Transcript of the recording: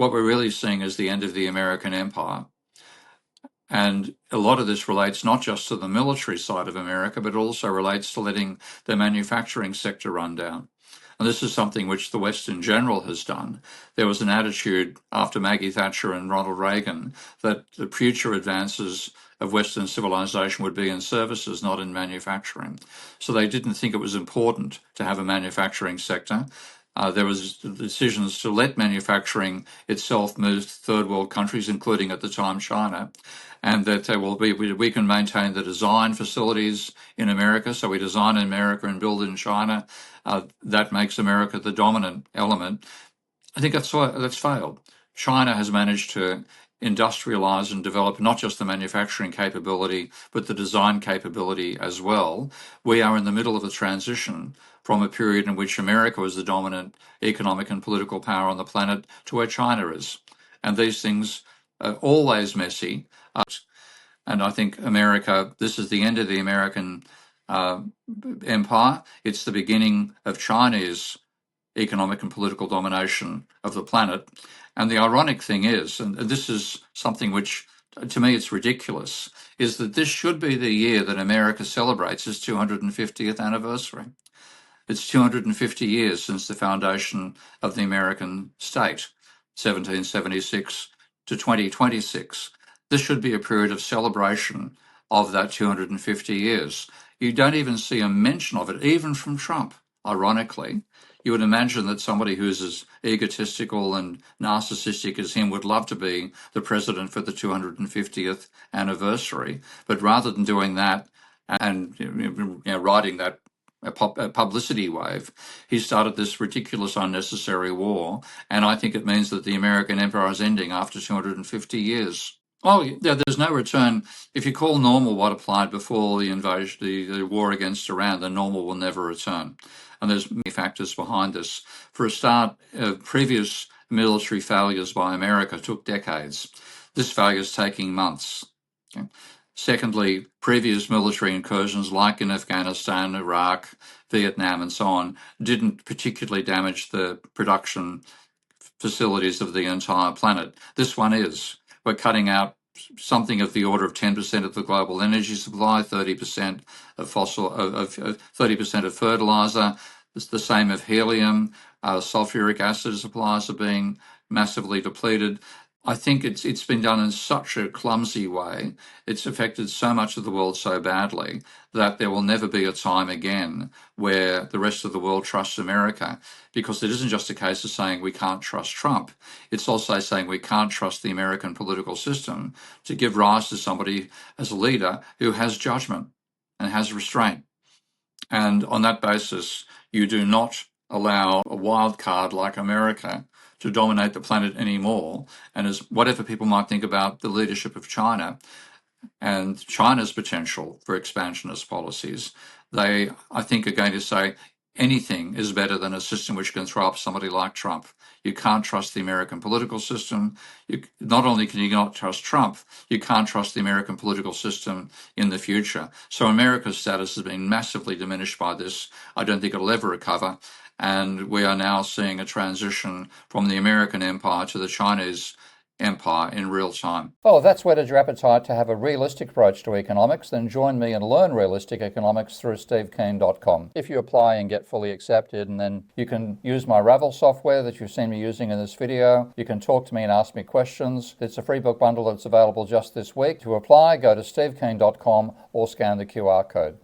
what we're really seeing is the end of the American empire. And a lot of this relates not just to the military side of America, but also relates to letting the manufacturing sector run down. And this is something which the West in general has done. There was an attitude after Maggie Thatcher and Ronald Reagan that the future advances of Western civilization would be in services, not in manufacturing. So they didn't think it was important to have a manufacturing sector. There was decisions to let manufacturing itself move to third world countries, including at the time China, and that we can maintain the design facilities in America. So we design in America and build in China. That makes America the dominant element. I think that's failed. China has managed to industrialize and develop not just the manufacturing capability, but the design capability as well. We are in the middle of a transition from a period in which America was the dominant economic and political power on the planet to where China is. And these things are always messy. And I think America, this is the end of the American empire. It's the beginning of Chinese economic and political domination of the planet. And the ironic thing is, and this is something which, to me, it's ridiculous, is that this should be the year that America celebrates its 250th anniversary. It's 250 years since the foundation of the American state, 1776 to 2026. This should be a period of celebration of that 250 years. You don't even see a mention of it, even from Trump, ironically. You would imagine that somebody who's as egotistical and narcissistic as him would love to be the president for the 250th anniversary. But rather than doing that and riding that publicity wave, he started this ridiculous, unnecessary war. And I think it means that the American empire is ending after 250 years. Oh, yeah, there's no return. If you call normal what applied before the invasion, the war against Iran, then normal will never return. And there's many factors behind this. For a start, previous military failures by America took decades. This failure is taking months. Okay. Secondly, previous military incursions like in Afghanistan, Iraq, Vietnam, and so on, didn't particularly damage the production facilities of the entire planet. This one is. We're cutting out something of the order of 10% of the global energy supply, 30% of 30% of fertilizer. It's the same of helium. Sulfuric acid supplies are being massively depleted. I think it's been done in such a clumsy way. It's affected so much of the world so badly that there will never be a time again where the rest of the world trusts America, because it isn't just a case of saying we can't trust Trump. It's also saying we can't trust the American political system to give rise to somebody as a leader who has judgment and has restraint. And on that basis, you do not allow a wild card like America to dominate the planet anymore. And as whatever people might think about the leadership of China and China's potential for expansionist policies, they, I think, are going to say anything is better than a system which can throw up somebody like Trump. You can't trust the American political system. Not only can you not trust Trump, you can't trust the American political system in the future. So America's status has been massively diminished by this. I don't think it'll ever recover. And we are now seeing a transition from the American empire to the Chinese empire in real time. Well, if that's whetted your appetite to have a realistic approach to economics, then join me and learn realistic economics through stevekeen.com. If you apply and get fully accepted, and then you can use my Ravel software that you've seen me using in this video. You can talk to me and ask me questions. It's a free book bundle that's available just this week. To apply, go to stevekeen.com or scan the QR code.